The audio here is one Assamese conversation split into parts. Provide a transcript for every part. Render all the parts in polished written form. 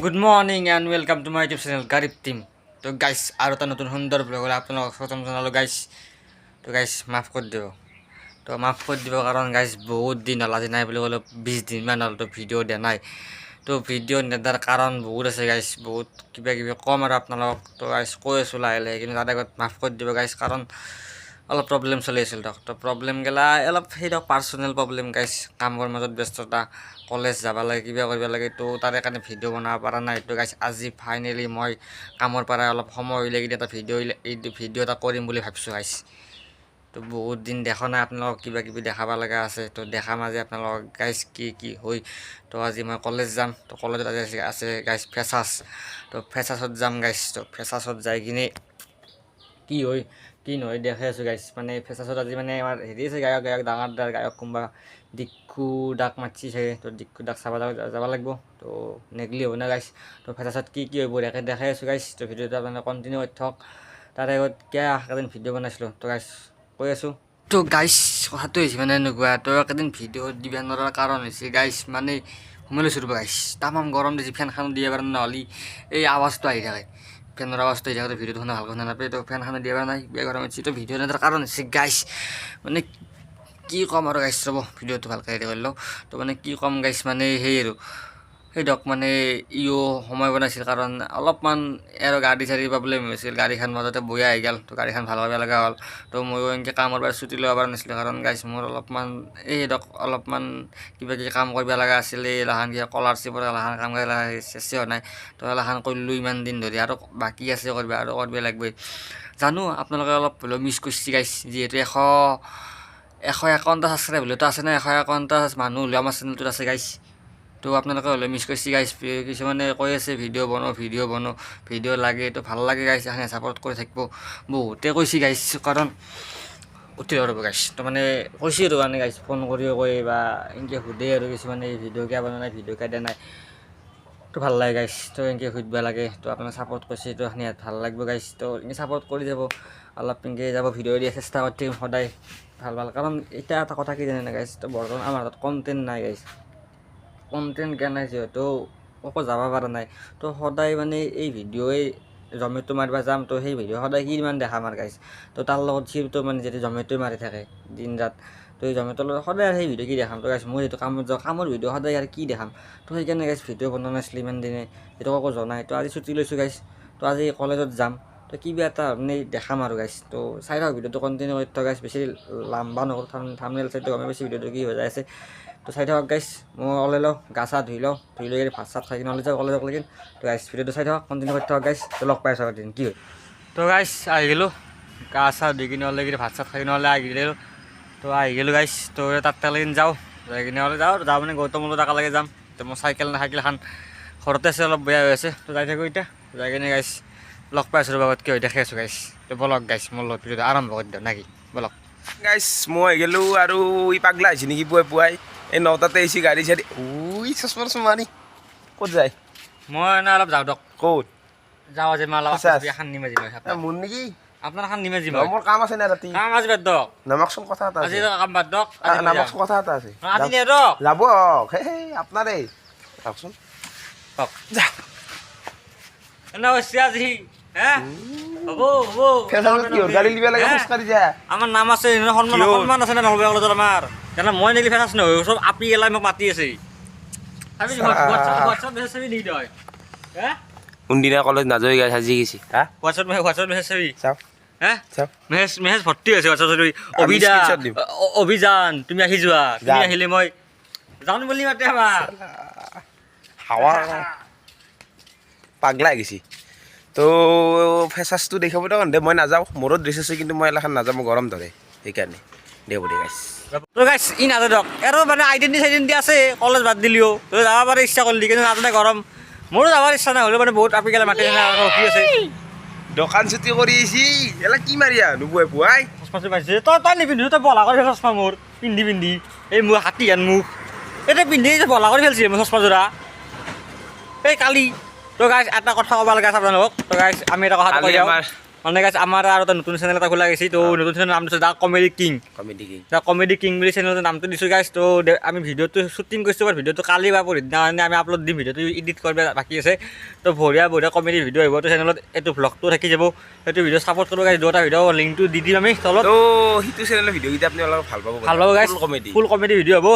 Good morning and welcome to my YouTube channel Garib team. তো গাইছ আৰু এটা নতুন সুন্দৰ ব্লগলৈ আপোনালোকক স্বাগতম জনালোঁ গাইছ। তো গাইছ মাফ কৰি দিব, কাৰণ গাইছ বহুত দিন হ'ল, আজি নাই বুলি ক'লেও 20 দিনমান হ'ল তো ভিডিঅ' দিয়া নাই। তো ভিডিঅ' নিদিয়াৰ কাৰণ বহুত আছে গাইছ, বহুত কিবা কিবি কম আৰু আপোনালোকক। তো গাইছ কৈ আছোঁ লাহে লাহে, কিন্তু তাত আগত মাফ কৰি দিব গাইছ, কাৰণ অলপ প্ৰব্লেম চলি আছিল দিয়ক। তো প্ৰব্লেম গেলা অলপ সেই দিয়ক পাৰ্চনেল প্ৰব্লেম গাইছ, কামৰ মাজত ব্যস্ততা, কলেজ যাব লাগে, কিবা কৰিব লাগে, তো তাৰে কাৰণে ভিডিঅ' বনাব পৰা নাই। তো গাইছ আজি ফাইনেলি মই কামৰ পৰা অলপ সময় উলিয়াই কিনে এটা ভিডিঅ' এটা কৰিম বুলি ভাবিছোঁ গাইছ। তো বহুত দিন দেখা নাই আপোনালোকক, কিবা কিবি দেখাব লগা আছে, তো দেখাম আজি আপোনালোকক গাইছ কি হয়। তো আজি মই কলেজ যাম, তো কলেজত আজি আছে গাইছ ফ্ৰেছাৰ্ছ। তো ফ্ৰেছাৰ্ছত যাম গাইছ। তো ফ্ৰেছাৰ্ছত যাই কিনে কি হয় কি নহয় দেখাই আছোঁ গাইছ। মানে ফ্ৰেছাৰ্ছত আজি মানে আমাৰ হেৰি আছে, গায়ক ডাঙৰ গায়ক কোনোবা দিক্ষু দাক মাতিছে চাগে। তো দিক্ষু দাক চাব যাব লাগিব, তো নেগলি হ'ব না গাইছ। তো ফ্ৰেছাৰ্ছত কি হ'ব দেখাই আছোঁ গাইছ। তো ভিডিঅ'টো আপোনালোকে কণ্টিনিউ কৰি থাকক। তাৰে আগত একেদিন ভিডিঅ' বনাইছিলোঁ, তো গাইছ কৈ আছোঁ। তো গাইছ কথাটো হৈছে মানে এনেকুৱা, তো একেদিন ভিডিঅ' দিব নোৱাৰাৰ কাৰণ হৈছে গাইছ, মানে সোমাই লৈছোঁ ৰ'ব গাইছ, তামাম গৰম দিছে, ফেনখন দিব পৰা নহ'লে এই আৱাজটো আহি থাকে, ফেনৰ আৱাজটো আহি থাকে, ভিডিঅ'টো শুনা ভালকৈ শুনা নাপায়। তো ফেনখনে দিব পৰা নাই, বেয়া গৰম হৈছে। তো ভিডিঅ' নিদিয়াৰ কাৰণ হৈছে গাইছ, মানে কি ক'ম আৰু গাইছ, ৰ'ব ভিডিঅ'টো ভালকৈ হেৰি কৰি লওঁ। তো মানে কি ক'ম গাইছ, মানে সেই আৰু সেই দিয়ক, মানে সময় বনাইছিল, কাৰণ অলপমান আৰু গাড়ী চাড়ী প্ৰব্লেম হৈছিল, গাড়ীখন মাজতে বয়া আহি গ'ল। তো গাড়ীখন ভাল কৰিব লগা হ'ল। তো ময়ো এনেকৈ কামৰ পৰা ছুটি ল'ব পৰা নাছিলোঁ, কাৰণ গাইছ মোৰ অলপমান এই দিয়ক অলপমান কিবা কিবি কাম কৰিব লগা আছিলে, এলাখান কিবা স্কলাৰশ্বিপৰ এলাখান কাম কৰিব চেষ্টা হোৱা নাই। তো এলাখান কৰিলোঁ ইমান দিন ধৰি, আৰু বাকী আছে কৰিব, আৰু কৰিব লাগিবই। জানো আপোনালোকে অলপ হ'লেও মিছ কৰিছে গাইছ, যিহেতু 151টা ছাবস্ক্ৰাইব হ'লেওতো আছে না, 151টা মানুহ হ'লেও আমাৰ চেনেলটোত আছে গাইছ। তো আপোনালোকে হ'লেও মিছ কৰিছে গাইছ। কিছুমানে কৈ আছে ভিডিঅ' বনাওঁ ভিডিঅ' লাগে, তো ভাল লাগে গাইছ, এখানে ছাপোৰ্ট কৰি থাকিব বহুতে কৈছে গাইছ, কাৰণ উঠি ৰ'ব গাইছ। তো মানে কৈছে আৰু মানে গাইছ, ফোন কৰিও কয় বা এনেকৈ সোধে আৰু কিছুমানে ভিডিঅ' কিয় বনোৱা নাই, ভিডিঅ' কিয় দিয়া নাই। তো ভাল লাগে গাইছ, তো এনেকৈ সুধিব লাগে। তো আপোনাক ছাপোৰ্ট কৰিছে, তো এখানে ভাল লাগিব গাইছ। তো এনেকৈ ছাপোৰ্ট কৰি যাব, অলপ এনেকৈ যাব, ভিডিঅ' দিয়া চেষ্টা কৰি থাকিম সদায় ভাল, কাৰণ এতিয়া এটা কথা কি জানে না গাইছ, তো বৰ্তমান আমাৰ হাতত কণ্টেণ্ট নাই গাইছ, কণ্টেণ্ট জ্ঞান নাই, যিহেতু একো যাব পৰা নাই। তো সদায় মানে এই ভিডিঅ'ই জমেটো মাৰিব যাম, তো সেই ভিডিঅ' সদায় কিমান দেখাম আৰু গাইছ। তো তাৰ লগত সিটো মানে যেতিয়া জমেটোৱে মাৰি থাকে দিন ৰাত, তো এই জমেটোৰ লগত সদায় সেই ভিডিঅ' কি দেখাম। তো গাইছ মই যিহেতু কামত যাওঁ, কামৰ ভিডিঅ' সদায় আৰু কি দেখাম। তো সেইকাৰণে গাইছ ভিডিঅ' বনোৱা নাছিলোঁ ইমান দিনে, সেইটো একো জনাই। তো আজি ছুটি লৈছোঁ গাইছ, তো আজি কলেজত যাম, তো কিবা এটা মানে দেখাম আৰু গাইছ। তো চাই থাকক ভিডিঅ'টো কণ্টিনিউ কৰি থাকক গাইছ, বেছি লাম্বা নকৰোঁ, থাম্বনেইল চাইটো গমে বেছি ভিডিঅ'টো কি হৈ যায় আছে। তো চাই থাকক গাইছ, মই ওলাই লওঁ, গা চা ধুই লৈ ভাত চাত খাই কিনে ওলাই যাওঁ কলেজক লাগিল। তো গাইছ ভিডিঅ'টো চাই থাকক, কণ্টিনিউ কৰি থাকক গাইছ। তো লগ পাই আছোঁ এদিন কি হয়। তো গাইছ আহি গ'লোঁ, গা চা ধুই কিনে ওলাই কিনে ভাত চাত খাই কিনে ওলাই আহি গ'লোঁ। তো আহি গ'লোঁ গাইছ। তো তাত লাগিন যাওঁ, যাই কিনে ওলাই যাওঁ মানে গৌতমৰ তালৈকে যাম। তো মোৰ চাইকেলখন ঘৰতে আছে, অলপ বেয়া হৈ আছে। তো যাই থাকোঁ এতিয়া, যাই কিনে গাইছ লগ পাই আছোঁ ৰ'বা, কি হয় দেখি আছোঁ গাইছ। তো বলক গাইছ, মোৰ লগত ভিডিঅ'টো আৰম্ভ কৰি দিওঁ নাকি, বলক গাইছ। মই গেলোঁ আৰু ই পাগলা আহিছে নেকি পুৱাই এই 9টাতে আহিছে গাড়ী চাড়ী। চশমা নি ক'ত যায়? মই এনে অলপ যাওঁ দিয়ক। ক'ত যাওঁ আজি মই অলপ এখন নিমে দিম মোৰ নেকি? আপোনাৰ এখন নিমে দিম, মোৰ কাম আছে না ৰাতি। কাম আজি বাদ দিয়ক, নামাকচোন কথা এটা আজি আছে, কাম বাদ দিয়ক, নামাকচোন কথা এটা আছে। আজি নিয়ে দিয়ক, যাব আপোনাৰে চাওকচোন যা এনে হৈছে আজি হে হ'ব কি হ'ল? গাড়ী লিবা লাগে খোজকাঢ়ি যা। আমাৰ নাম আছে, সন্মান আছে না নলবাৰী কলেজত আমাৰ। তেনে মই নেকি ফেৰাছ নহয়, চব আপি এলাই মোক মাতি আছে। হোৱাটছআপ মেছেজ চাবি নেকি তই? হে কোনদিনা কলেজ নাযায় গাই সাজি গৈছে হা? হোৱাটছআপ মেছেজ চাবি চাওক হে? চাওক মেছেজ ভৰ্তি হৈছে হোৱাটছআপ চাবি। screenshot দিম। অভিযান তুমি আহি যোৱা, তুমি আহিলে মই যাওঁ বুলি মাতে আমাৰ হাৱা পাগলা গৈছে। তো ফেচাৰ্ছটো দেখাব দে, মই নাযাওঁ, মোৰো ড্ৰেছ আছে, কিন্তু মই এলাখান নাযাওঁ, মই গৰম ধৰে সেইকাৰণে দেখাব দে গাইছ। তো গাইছ ই নাযায় দিয়ক, আৰু মানে আইডেণ্টি আছে, কলেজ বাদ দিলিও তই যাব পাৰে ইচ্ছা কৰিলি, কিন্তু নাজানে গৰম, মোৰো যাবৰ ইচ্ছা নাই, হ'লেও মানে বহুত আপি গেলে মাতি ৰখি আছে। দোকান ছুটি কৰি আহিছি এলা কি মাৰিয়া পুৱাই চশমা পাইছে তই নিপিন্ধি, তই বলা কৰি চশমা মোৰ পিন্ধি এই মোৰ হাতী হেন মুখ এতিয়া পিন্ধি বলা কৰি ফেলছি মোৰ চশমাযোৰা এই কালি। তো গাইছ এটা কথা ক'ব লগা আছে আপোনালোকক। তো গাইছ আমি এটা কথা কৈ যাওঁ, মানে গাইছ আমাৰ আৰু এটা নতুন চেনেল এটা খোলা গৈছে তো নতুন চেনেলৰ নাম দিছোঁ the comedy king the comedy king বুলি চেনেলৰ নামটো দিছোঁ গাইছ তো আমি ভিডিঅ'টো শ্বুটিং কৰিছোঁ বাৰু ভিডিঅ'টো কালি বা পৰহিদিনা আমি আপলোড দিম ভিডিঅ'টো এডিট কৰিব বাকী আছে তো বঢ়িয়া কমেডি ভিডিঅ' আহিব তো চেনেলত এইটো ভ্লগটো থাকি যাব সেইটো ভিডিঅ' ছাপোৰ্ট কৰিব গাইছ দুটা ভিডিঅ' লিংকটো দি দিম আমি তলত তো সেইটো চেনেলৰ ভিডিঅ'কেইটা আপুনি অলপ ভাল পাব গাইছ ফুল কমেডি ভিডিঅ' হ'ব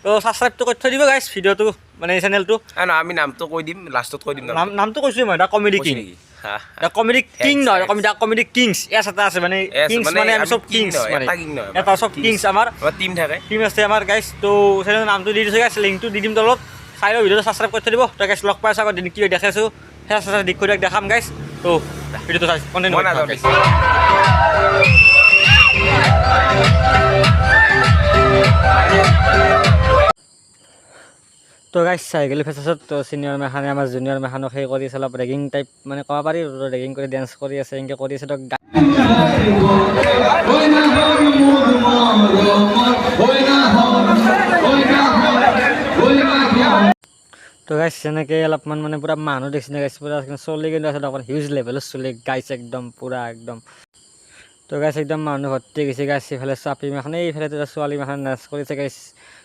তো ছাবস্ক্ৰাইবটো কৰি থৈ দিব গাইছ ভিডিঅ'টো মানে চেনেলটো আমি নামটো কৈ দিম লাষ্টত কৈ দিম নামটো কৈছোঁ মই the comedy king the comedy king নহয় দ্য কমেডি কিংছ এছ এটা আছে মানে কিংছ মানে আমি চব কিংছ মানে এটা চব কিংছ আমাৰ টিম থাকে টিম আছে আমাৰ গাইছ তো চেনেলৰ নামটো দি দিছোঁ গাইছ লিংকটো দি দিম তলত চাই লওঁ ভিডিঅ'টো ছাবস্ক্ৰাইব কৰি থৈ দিব তো গাইছ লগ পাই আছোঁ আগত কি দেখাইছোঁ সেই দিশ কৰি দেখাম গাইছ তো ভিডিঅ'টো চাই কণ্টেণ্ট তো গাইছ চাই গ'লে ফেচাছত তো চিনিয়ৰ মেখানে আমাৰ জুনিয়ৰ মেখানক সেই কৰি আছে অলপ ৰেগিং টাইপ মানে ক'ব পাৰি ৰেগিং কৰি ডেন্স কৰি আছে এনেকৈ কৰি আছে তো গাইছ এনেকৈ অলপমান মানে পূৰা মানুহ দেখিছে গাইছ পূৰা চলি কিন্তু আছে অকণ হিউজ লেভেলত চলি গাইছ একদম পূৰা একদম তো গাইছ একদম মানুহ ভৰ্তি গৈছে গাইছ এইফালে চাপি মেখান এইফালে ছোৱালী মেখান নাচ কৰিছে গাইছ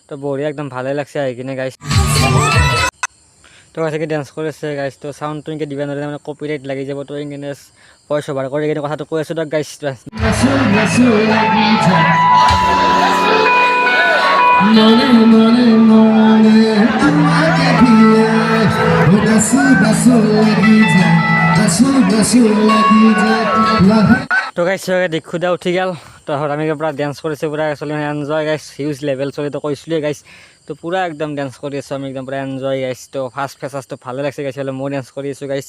তো বঢ়িয়া একদম ভালে লাগছে আহি কিনে গাইছ তো গাইছ ডেন্স কৰিছে গাইছ তো চাউণ্ডটো এনেকৈ দিব নোৱাৰে মানে কপিৰাইট লাগি যাব তো এনেকৈ ভইচ অভাৰ কৰি কিনে কথাটো কৈ আছোঁ দিয়ক গাইছ তো গাইছ দেখো দা উঠি গেল তো আমি পূৰা ডেন্স কৰিছোঁ পূৰা চলি এনজয় গাইছ হিউজ লেভেল চলি তো কৈছিলোঁৱে গাইছ তো পূৰা একদম ডেন্স কৰি আছোঁ আমি একদম পূৰা এনজয় গাইছ তো ফাৰ্ষ্ট ফেচাছটো ভালে লাগিছে গাইছ হ'লে মই ডেন্স কৰি আছোঁ গাইছ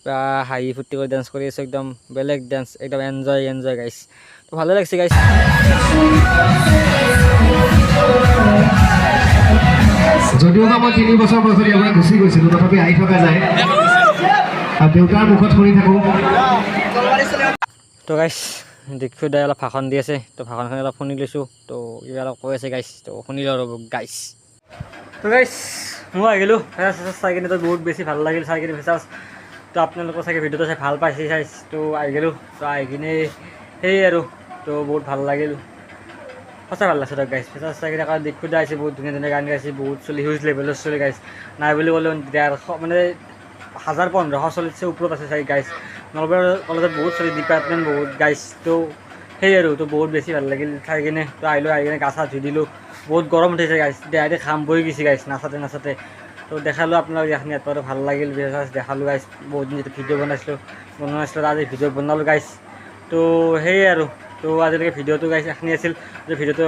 পূৰা হাঁহি ফূৰ্তি কৰি ডেন্স কৰি আছোঁ একদম বেলেগ ডেন্স একদম এনজয় গাইছ তো ভালে লাগিছে গাইছ যদিও বা মই 3 বছৰ বয়সত ইয়াৰ পৰা গুচি গৈছিলোঁ তথাপি আহি থকা যায় আৰু দেউতাৰ মুখত শুনি থাকোঁ তো গাইছ দেখো দাই অলপ ভাষণ দি আছে তো ভাষণখন অলপ শুনি লৈছোঁ তো কিবা অলপ কৈ আছে গাইছ তো শুনি লওঁ ৰ'ব গাইছ তো গাইছ মই আহিলোঁ ফেচাছ চাই কিনে তো বহুত বেছি ভাল লাগিল চাই কিনে ফেচাছ তো আপোনালোকৰ চাগে ভিডিঅ'টো চাই ভাল পাইছে চাইছ তো আহি গ'লোঁ তো আহি কিনে সেই আৰু তো বহুত ভাল লাগিল সঁচা ভাল লাগছে গাইছ ফেচাছ চাই কিনে কাৰণ দেখো আহিছে বহুত ধুনীয়া গান গাইছে বহুত চলি হিউজ লেভেলত চলি গাইছ নাই বুলি ক'লেও 150 মানে 1500 চলিছে ওপৰত আছে চাগে গাইছ নলবাৰী কলেজত বহুত চলি ডিপাৰ্টমেণ্ট বহুত গাইছ তো সেই আৰু তো বহুত বেছি ভাল লাগিল চাই কিনে তো আহিলোঁ আহি কিনে গা চা ধুই দিলোঁ বহুত গৰম উঠিছে গাইছ দেহাতে ঘাম বৈ গৈছে গাইছ নাচাতে তো দেখালোঁ আপোনালোক এইখিনি ইয়াত ভাল লাগিল দেখালোঁ গাইছ বহুত দিন যিটো ভিডিঅ' বনাইছিলোঁ আজি ভিডিঅ' বনালোঁ গাইছ তো সেয়ে আৰু তো আজিলৈকে ভিডিঅ'টো গাইছ এইখিনি আছিল যে ভিডিঅ'টো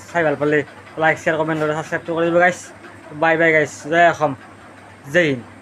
চাই ভাল পালে লাইক শ্বেয়াৰ কমেণ্ট ছাবস্ক্ৰাইবটো কৰিব গাইছ বাই বাই গাইছ জয় অসম জয় হিন্দ